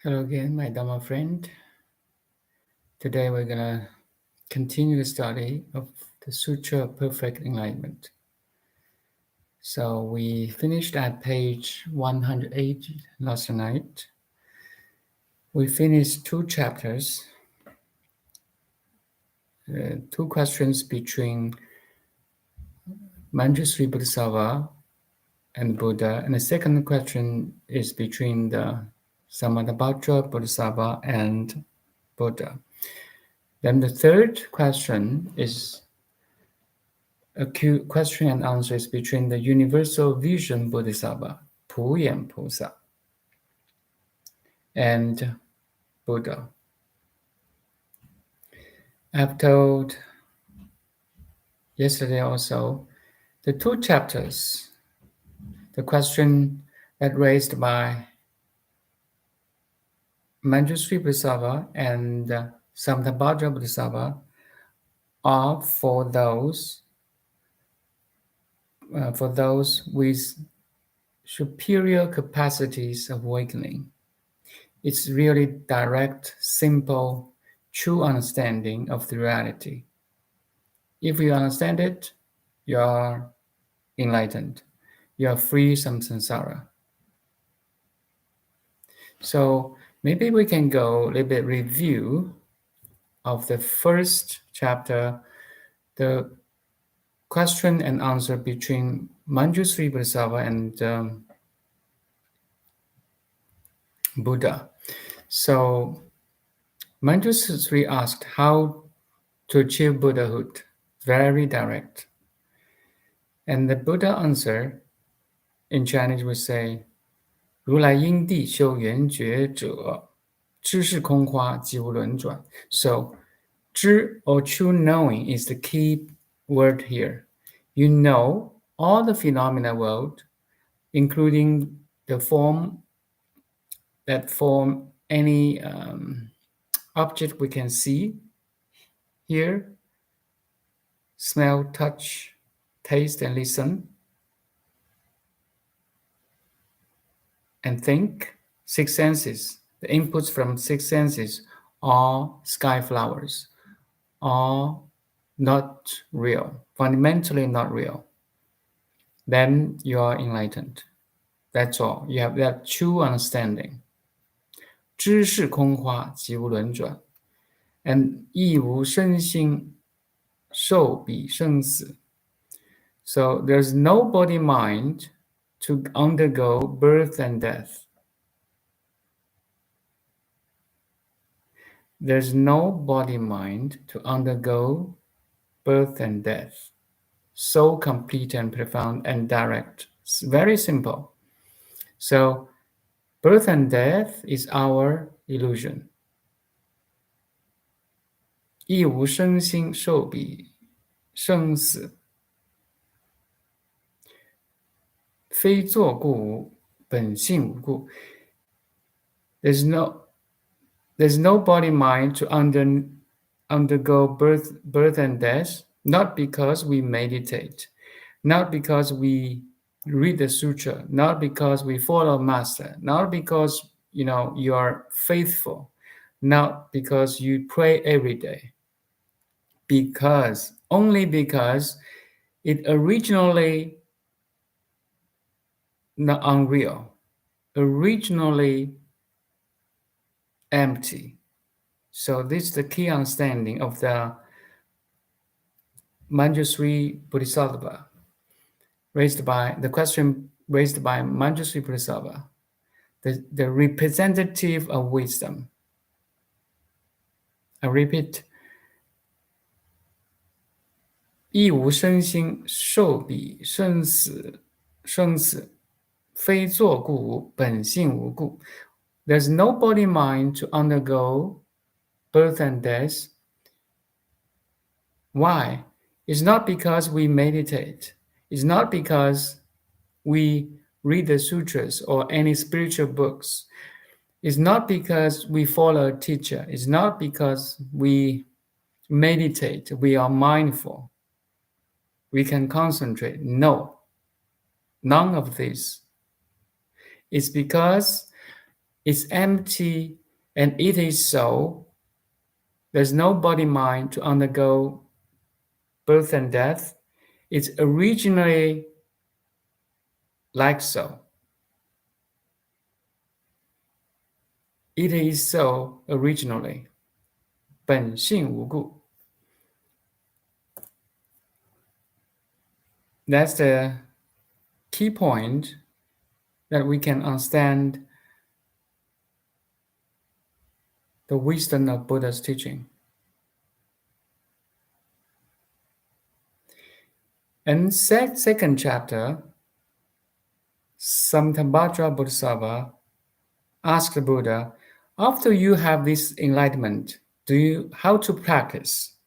Hello again, my Dhamma friend. Today we're going to continue the study of the Sutra of Perfect Enlightenment. So we finished at page 108 last night. We finished two chapters, two questions between Mañjusri Bodhisattva and Buddha, and the second question is between the Samantabhadra Bodhisattva and Buddha. Then the third question is a question and answer is between the Universal Vision Bodhisattva, Puyan Pusa, and Buddha. I've told yesterday also the two chapters, the question that raised by Mañjusri Bodhisattva and Samantabhadra Bodhisattva are for those with superior capacities of awakening. It's really direct, simple, true understanding of the reality. If you understand it, you are enlightened. You are free from samsara. So maybe we can go a little bit review of the first chapter, the question and answer between Mañjusri Bodhisattva and Buddha. So Mañjusri asked how to achieve Buddhahood. Very direct. And the Buddha answer in Chinese we say, 如来因地修圆觉者，知是空花，即无轮转. So, 知 or true knowing is the key word here. You know all the phenomena world, including the form that form any object we can see, hear, smell, touch, taste, and listen, and think. Six senses, the inputs from six senses are sky flowers, are not real, fundamentally not real. Then you are enlightened. That's all. You have that true understanding. 知是空花，即无轮转 and 亦无生心受彼生死. So there's no body mind to undergo birth and death. There's no body mind to undergo birth and death. So complete and profound and direct. It's very simple. So birth and death is our illusion. 亦无生心受彼生死 非作故无，本性无故. There's no body mind to undergo birth and death, not because we meditate, not because we read the sutra, not because we follow master, not because you are faithful, not because you pray every day. Only because it originally not unreal, originally empty. So this is the key understanding of the Mañjusri Bodhisattva, the question raised by Mañjusri Bodhisattva, the representative of wisdom. I repeat, 亦无生心受彼生死非作故无，本性无故. There's no body mind to undergo birth and death. Why? It's not because we meditate. It's not because we read the sutras or any spiritual books. It's not because we follow a teacher. It's not because we meditate, we are mindful, we can concentrate. No, none of this. It's because It's empty and it is so. There's no body mind to undergo birth and death. It's originally like so. It is so originally. 本性无故. That's the key point that we can understand the wisdom of Buddha's teaching. And second chapter, Samantabhadra Bodhisattva asked the Buddha, after you have this enlightenment, how to practice?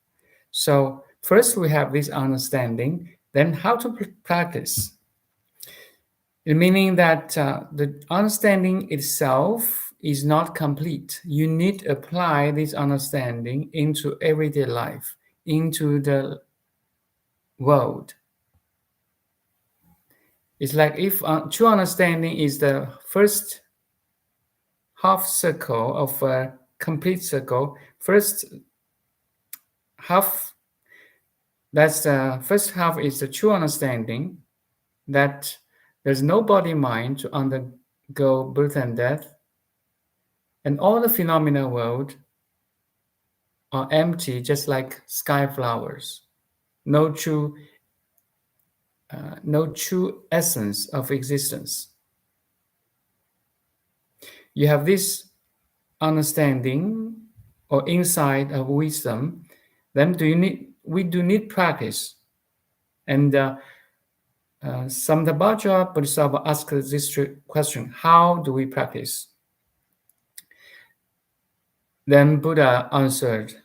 So first we have this understanding, then how to practice. Meaning that the understanding itself is not complete. You need to apply this understanding into everyday life, into the world. It's like if true understanding is the first half circle of a complete circle. First half, that's the first half is the true understanding that there's no body mind to undergo birth and death, and all the phenomena world are empty, just like sky flowers. No true essence of existence. You have this understanding or insight of wisdom, then we do need practice. And Samantabhadra Bodhisattva asked this question: how do we practice? Then Buddha answered,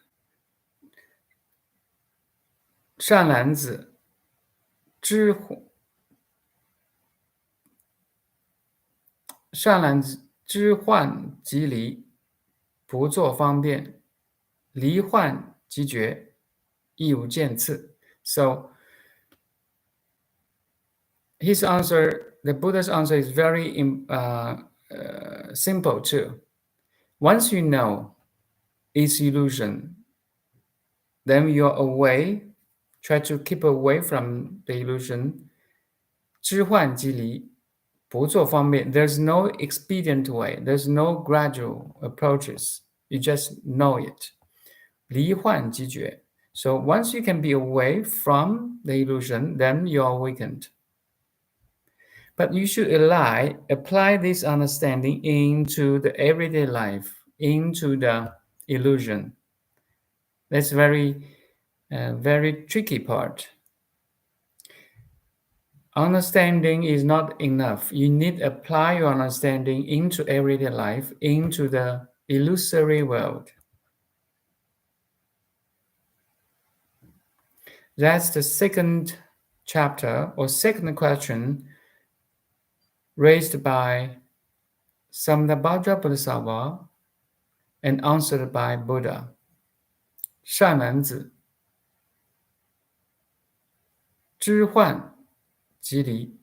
善男子，知幻即离，不作方便，离幻即觉，亦无见次. So his answer, the Buddha's answer, is very simple too. Once you know it's illusion, then you're away. Try to keep away from the illusion. 知幻即离，不作方便. There's no expedient way. There's no gradual approaches. You just know it. 离幻即觉. So once you can be away from the illusion, then you're awakened. But you should apply this understanding into the everyday life, into the illusion. That's very tricky part. Understanding is not enough. You need to apply your understanding into everyday life, into the illusory world. That's the second chapter or second question raised by Samantabhadra Bodhisattva and answered by Buddha. 善男子，知幻即离，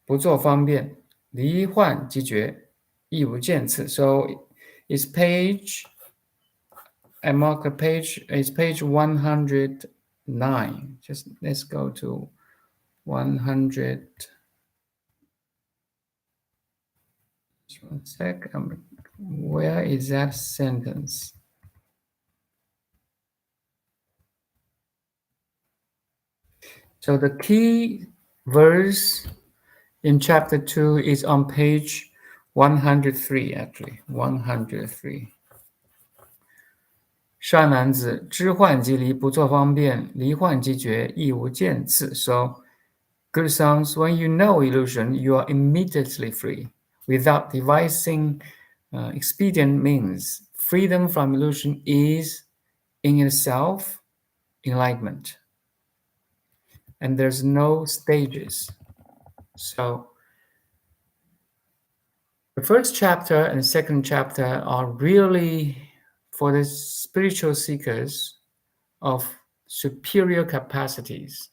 不作方便，离幻即觉，亦无见次. So it's page, I mark a page, it's page 109. Just let's go to 100. Just one sec. Where is that sentence? So the key verse in chapter 2 is on page 103, actually. 103. 善男子，知幻即离，不作方便，离幻即觉，亦无见次. So, good sons, when you know illusion, you are immediately free, without devising expedient means. Freedom from illusion is, in itself, enlightenment. And there's no stages. So, the first chapter and the second chapter are really for the spiritual seekers of superior capacities.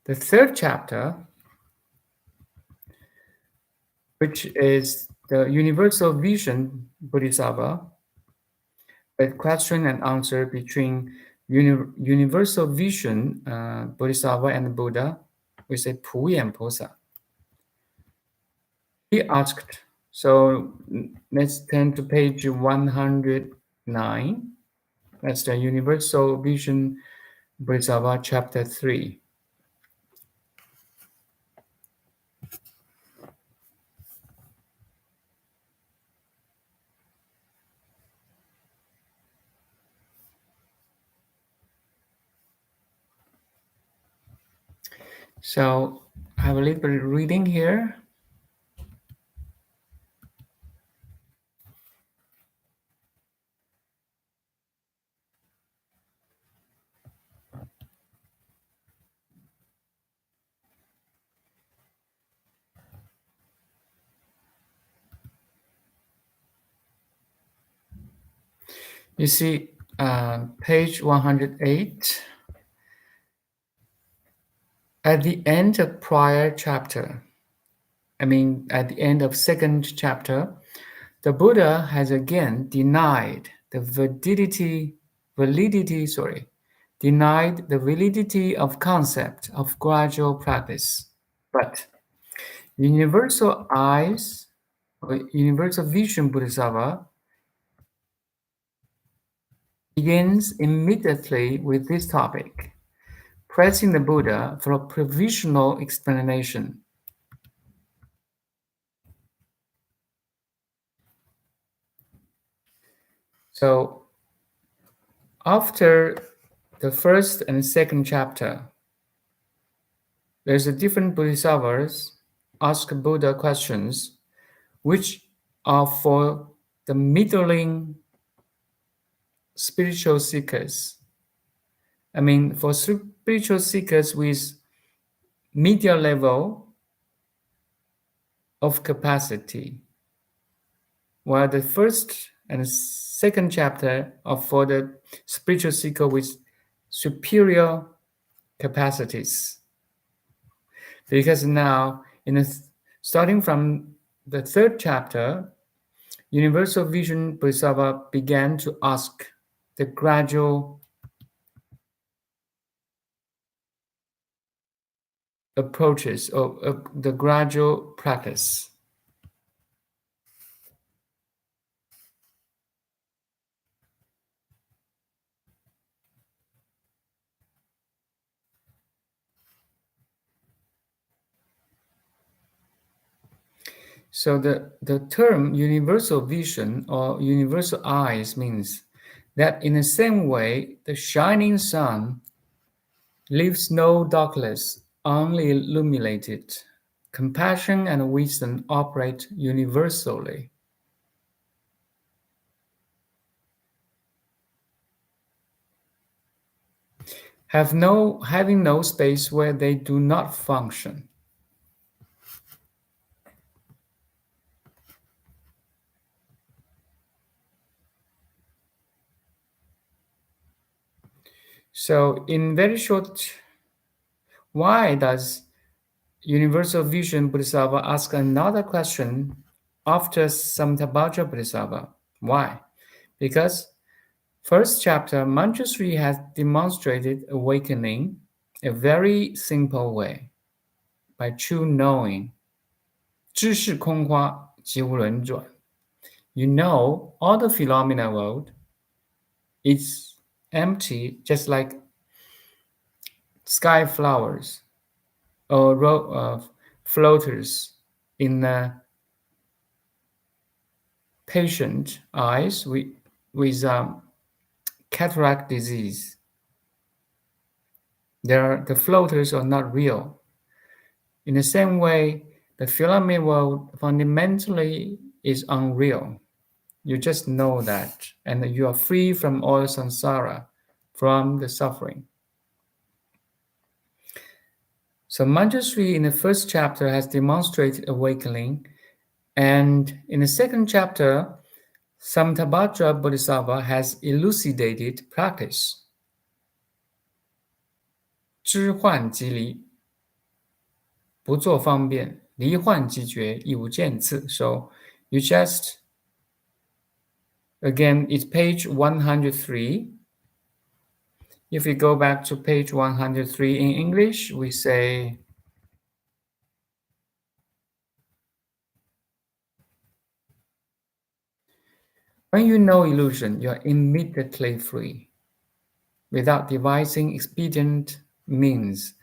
The third chapter, which is the universal vision Bodhisattva, a question and answer between universal vision Bodhisattva and Buddha, we say Puyan Posa. He asked, so let's turn to page 109. That's the universal vision Bodhisattva, chapter 3. So I have a little bit of reading here. You see, page 108. At the end of prior chapter, at the end of second chapter, the Buddha has again denied the validity of concept of gradual practice. But universal eyes, or universal vision Bodhisattva begins immediately with this topic, pressing the Buddha for a provisional explanation. So after the first and second chapter, there's a different Bodhisattvas ask Buddha questions which are for the middling spiritual seekers. For spiritual seekers with medium level of capacity, while the first and second chapter are for the spiritual seeker with superior capacities. Because now, starting from the third chapter, Universal Vision Bodhisattva began to ask the gradual approaches of the gradual practice. So the term universal vision or universal eyes means that in the same way, the shining sun leaves no darkness, only illuminated. Compassion and wisdom operate universally. Having no space where they do not function. So in very short, why does Universal Vision Bodhisattva ask another question after Samantabhadra Bodhisattva? Why? Because first chapter, Mañjusri has demonstrated awakening a very simple way, by true knowing. 知是空花，即无轮转. You know all the phenomena world is empty, just like sky flowers or floaters in patient eyes with cataract disease. The floaters are not real. In the same way, the phenomena world fundamentally is unreal. You just know that, and you are free from all samsara, from the suffering. So Mañjusri in the first chapter has demonstrated awakening, and in the second chapter, Samantabhadra Bodhisattva has elucidated practice. 知幻即离.不作方便，离幻即觉，亦无见次. So you just, again, it's page 103. If we go back to page 103 in English, we say, when you know illusion, you are immediately free, without devising expedient means.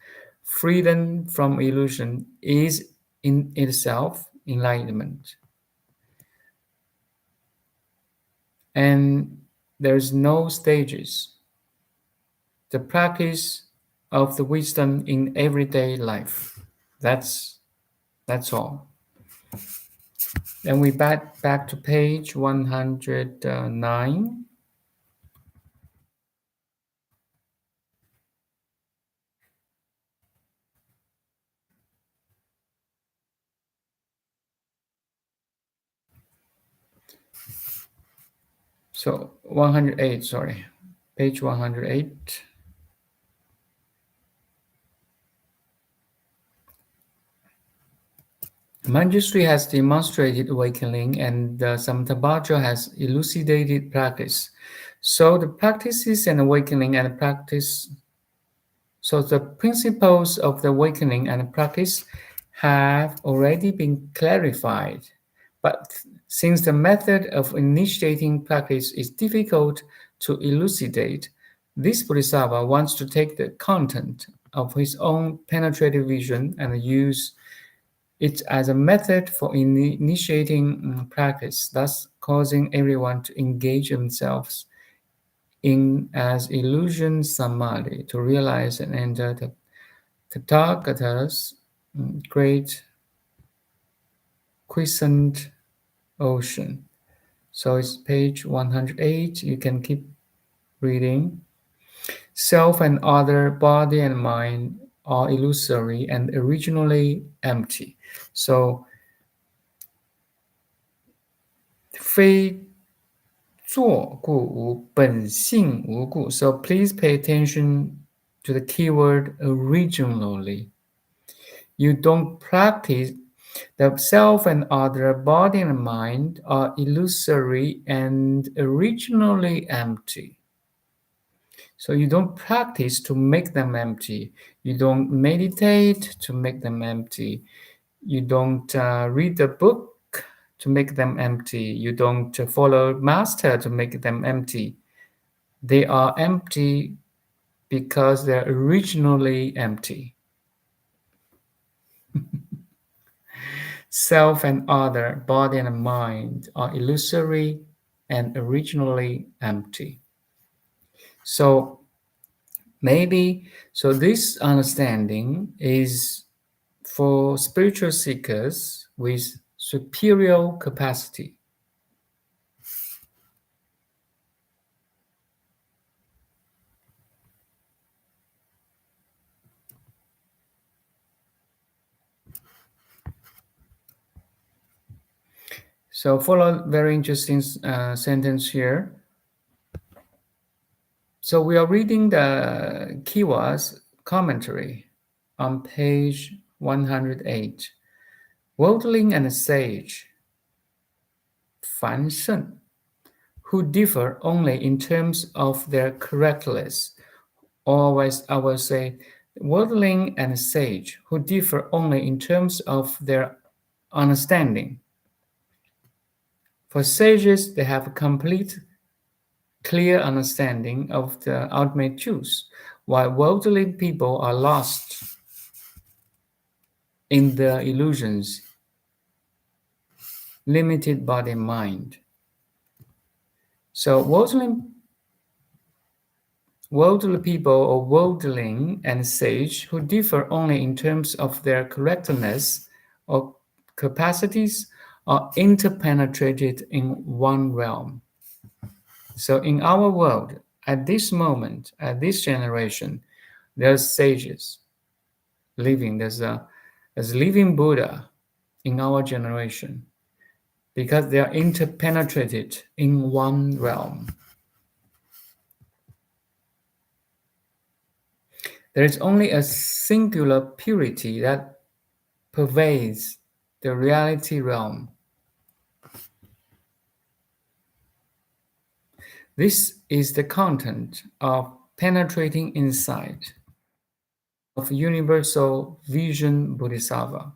Freedom from illusion is in itself enlightenment. And there's no stages. The practice of the wisdom in everyday life. That's all. Then we back to page 109. So 108, sorry, page 108. Mañjusri has demonstrated awakening, and the Samantabhadra has elucidated practice. So the practices and awakening and practice, so the principles of the awakening and practice have already been clarified. But since the method of initiating practice is difficult to elucidate, this Bodhisattva wants to take the content of his own penetrative vision and use it as a method for initiating practice, thus causing everyone to engage themselves in as illusion samadhi, to realize and enter the Tathagata's great quiescent ocean. So it's page 108. You can keep reading. Self and other, body and mind are illusory and originally empty. So 非作故无，本性无故. So please pay attention to the keyword originally. You don't practice. The self and other, body and mind are illusory and originally empty. So you don't practice to make them empty. You don't meditate to make them empty. You don't read the book to make them empty. You don't follow master to make them empty. They are empty because they're originally empty. Self and other, body and mind are illusory and originally empty. So this understanding is for spiritual seekers with superior capacity. So follow very interesting sentence here. So we are reading the Kiwa's commentary on page 108. Worldling and sage, Fan Shen, who differ only in terms of their correctness. Always, I will say, worldling and sage, who differ only in terms of their understanding. For sages, they have a complete, clear understanding of the ultimate truth, while worldly people are lost in the illusions, limited body mind. So worldly people or worldling and sage who differ only in terms of their correctness or capacities are interpenetrated in one realm. So in our world, at this moment, at this generation, there's sages living. There's living Buddha in our generation because they are interpenetrated in one realm. There is only a singular purity that pervades the reality realm. This is the content of penetrating insight of universal vision Bodhisattva.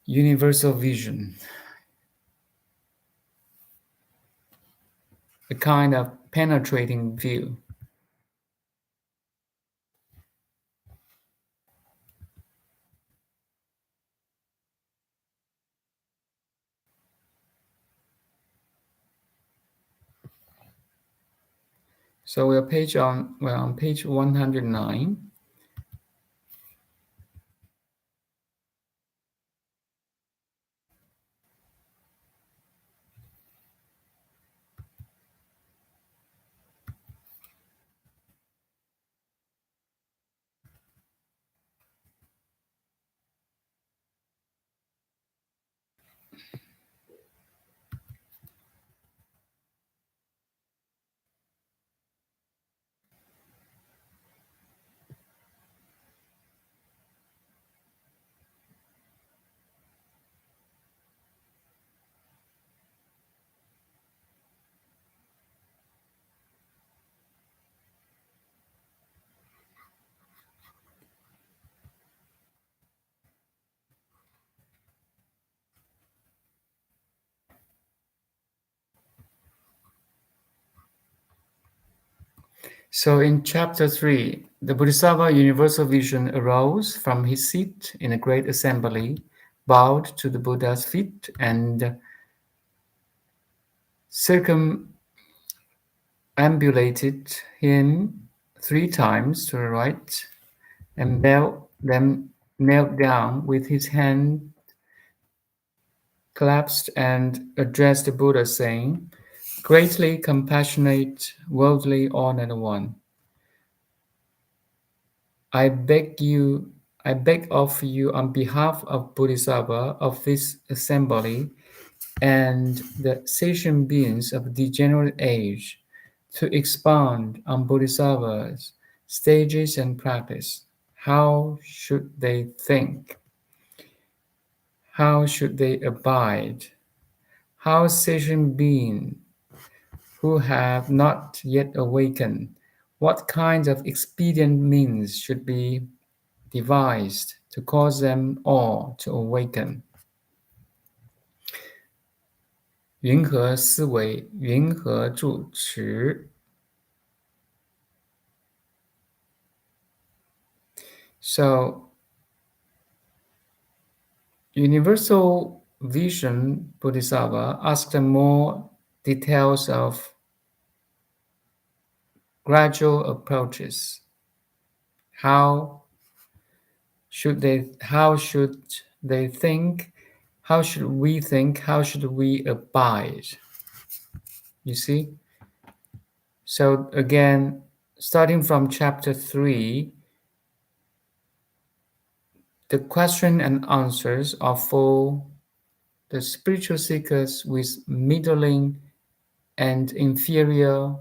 Universal vision, a kind of penetrating view. So we're on page 109. So in chapter 3, the Bodhisattva universal vision arose from his seat in a great assembly, bowed to the Buddha's feet, and circumambulated him 3 times to the right, and then knelt down with his hand collapsed and addressed the Buddha, saying, "Greatly compassionate, worldly honored one, I beg of you on behalf of Bodhisattva of this assembly and the sentient beings of degenerate age to expound on Bodhisattva's stages and practice. How should they think? How should they abide? How sentient beings who have not yet awakened, what kinds of expedient means should be devised to cause them all to awaken?" 云何思维，云何住持。So, Universal Vision Bodhisattva asked more details of gradual approaches. How should they think? How should we think? How should we abide? You see? So again, starting from chapter 3, the question and answers are for the spiritual seekers with middling and inferior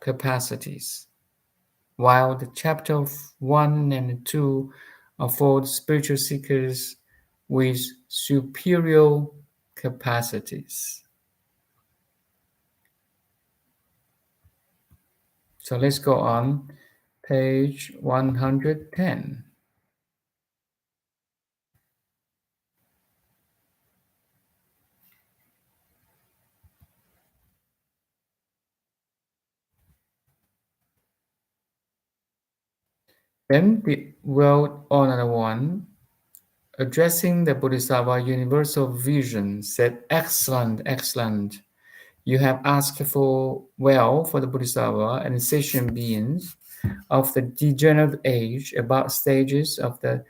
capacities, while the chapter 1 and 2 are for the spiritual seekers with superior capacities. So let's go on, page 110. Then the world-honored one, addressing the Bodhisattva universal vision, said, "Excellent, excellent. You have asked for the Bodhisattva and sentient beings of the degenerate age about stages of the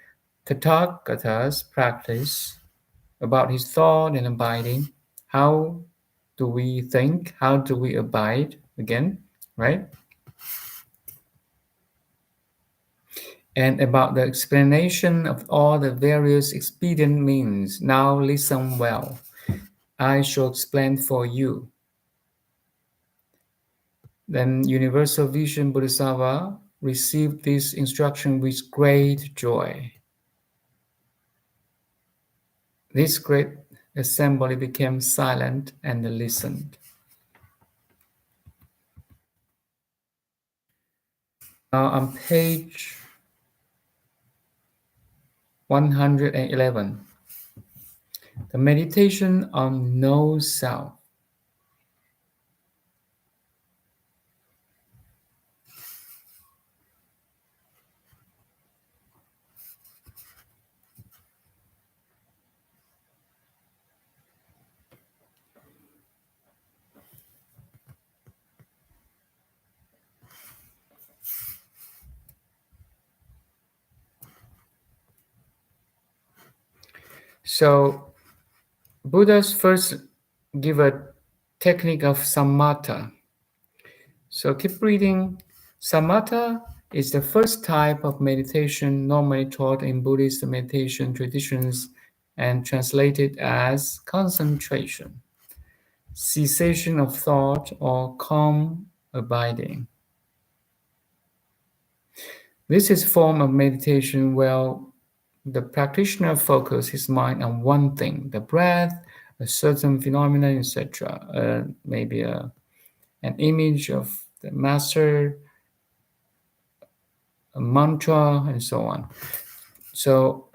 Tathagata's practice, about his thought and abiding. How do we think? How do we abide?" Again, right? And about the explanation of all the various expedient means. Now listen well. I shall explain for you. Then Universal Vision Bodhisattva received this instruction with great joy. This great assembly became silent and listened. Now on page 111, the meditation on no self. So Buddha's first give a technique of samatha. So keep reading. Samatha is the first type of meditation normally taught in Buddhist meditation traditions and translated as concentration, cessation of thought, or calm abiding. This is a form of meditation where the practitioner focuses his mind on one thing, the breath, a certain phenomenon, etc. Maybe an image of the master, a mantra, and so on. So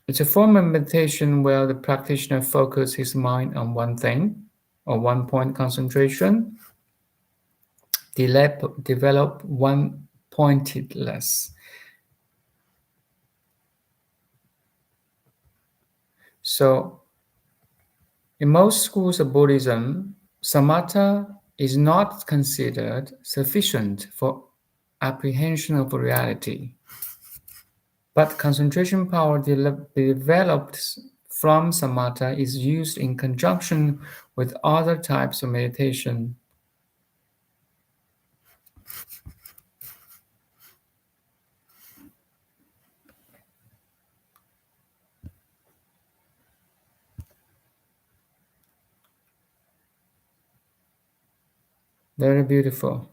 it's a form of meditation where the practitioner focuses his mind on one thing or one point concentration, develop one pointedness. So in most schools of Buddhism, samatha is not considered sufficient for apprehension of reality. But concentration power developed from samatha is used in conjunction with other types of meditation. Very beautiful.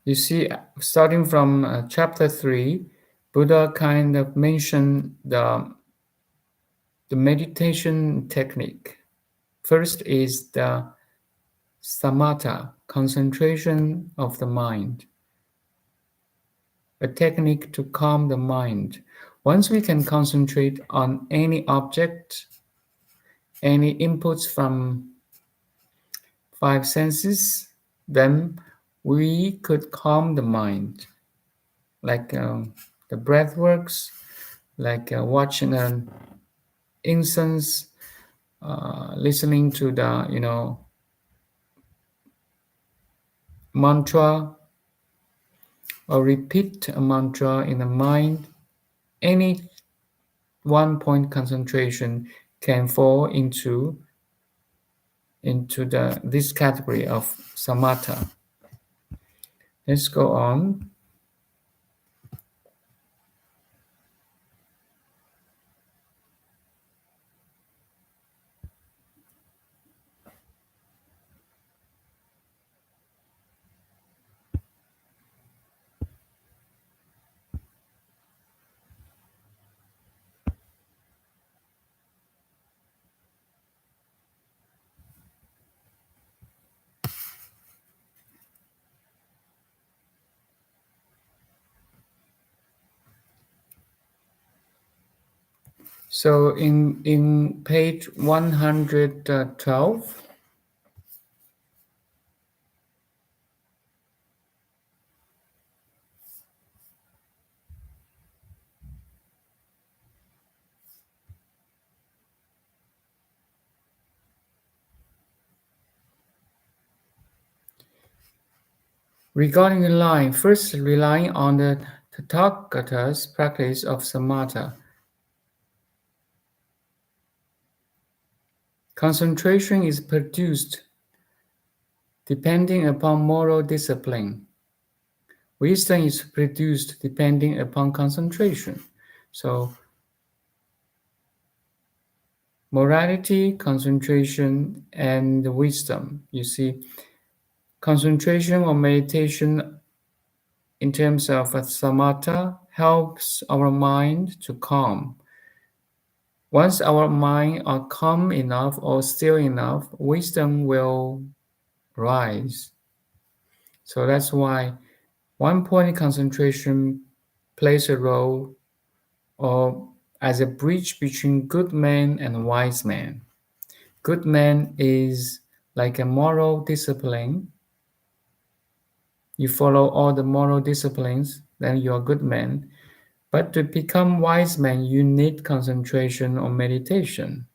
You see, starting from chapter 3, Buddha kind of mentioned the meditation technique. First is the samatha, concentration of the mind, a technique to calm the mind. Once we can concentrate on any object, any inputs from five senses, then we could calm the mind, like the breath works, like watching an incense, listening to the mantra, or repeat a mantra in the mind. Any one point concentration can fall into this category of samatha. Let's go on. So in page 112, regarding the line, first relying on the Tathagata's practice of samatha. Concentration is produced depending upon moral discipline. Wisdom is produced depending upon concentration. So morality, concentration, and wisdom. You see, concentration or meditation in terms of samatha, helps our mind to calm. Once our mind are calm enough or still enough, wisdom will rise. So that's why one point concentration plays a role or as a bridge between good man and wise man. Good man is like a moral discipline. You follow all the moral disciplines, then you're a good man. But to become wise man, you need concentration or meditation.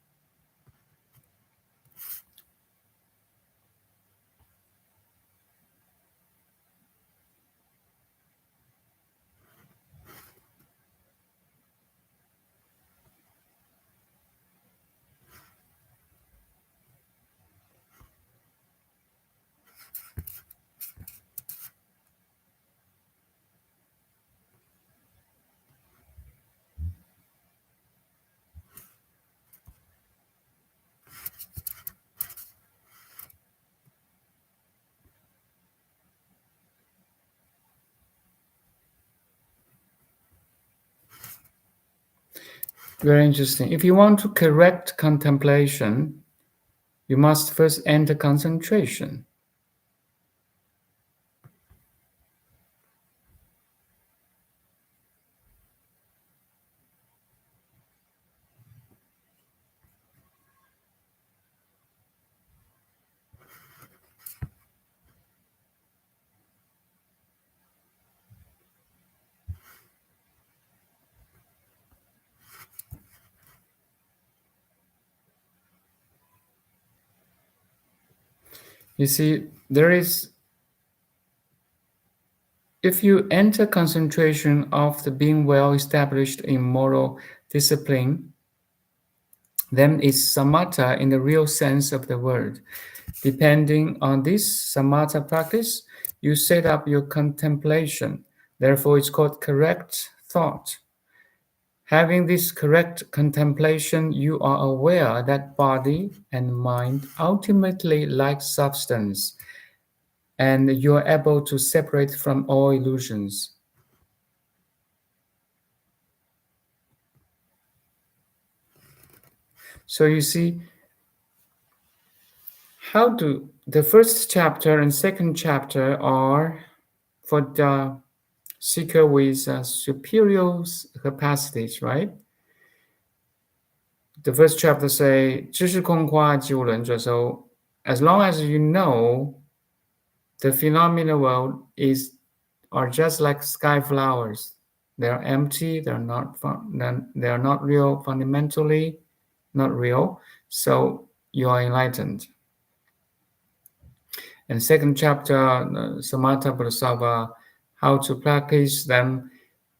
Very interesting. If you want to correct contemplation, you must first enter concentration. You see, if you enter concentration after being well established in moral discipline, then it's samatha in the real sense of the word. Depending on this samatha practice, you set up your contemplation. Therefore, it's called correct thought. Having this correct contemplation, you are aware that body and mind ultimately lack substance, and you are able to separate from all illusions. So you see, the first chapter and second chapter are for the seeker with superior capacities, right? The first chapter say 知识空花即无论者. So as long as you know the phenomenal world are just like sky flowers, they are empty, they are not real, fundamentally not real. So you are enlightened. And second chapter, Samatha Bodhisattva, how to practice them,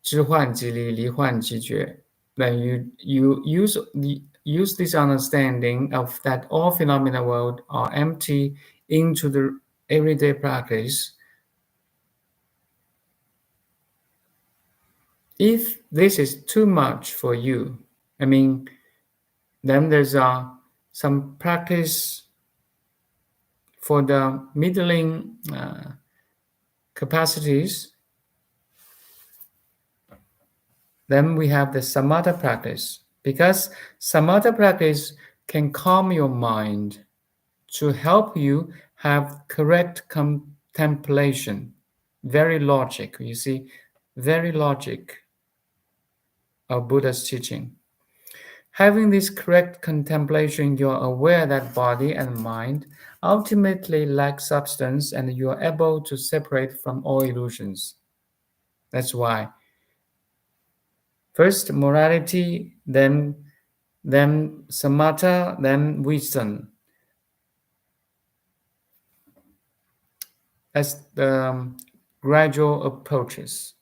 知幻即离, 离幻即觉. Then you use this understanding of that all phenomena world are empty into the everyday practice. If this is too much for you, then there's some practice for the middling capacities. Then we have the samatha practice, because samatha practice can calm your mind to help you have correct contemplation. Very logic, you see, very logic of Buddha's teaching. Having this correct contemplation, you're aware that body and mind ultimately lack substance, and you are able to separate from all illusions. That's why first morality, then samatha, then wisdom. As the gradual approaches.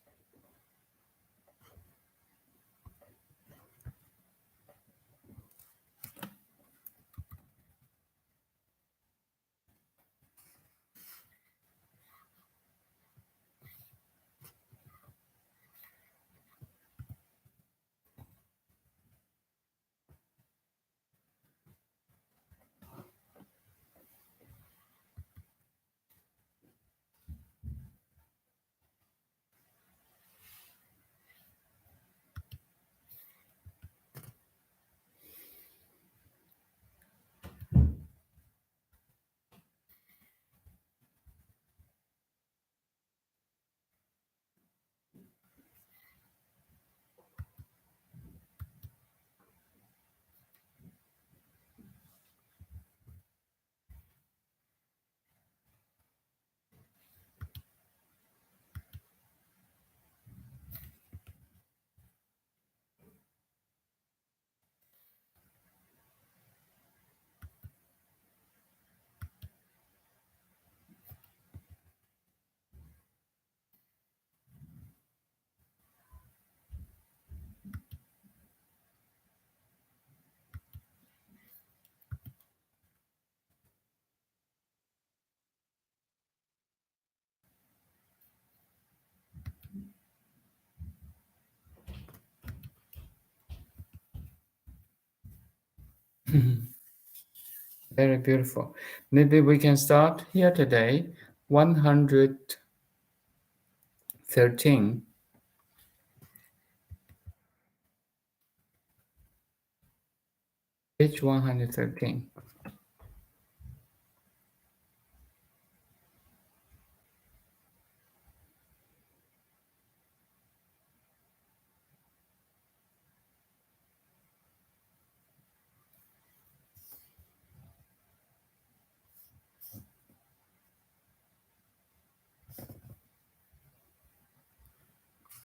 Very beautiful. Maybe we can start here today. 113, page 113.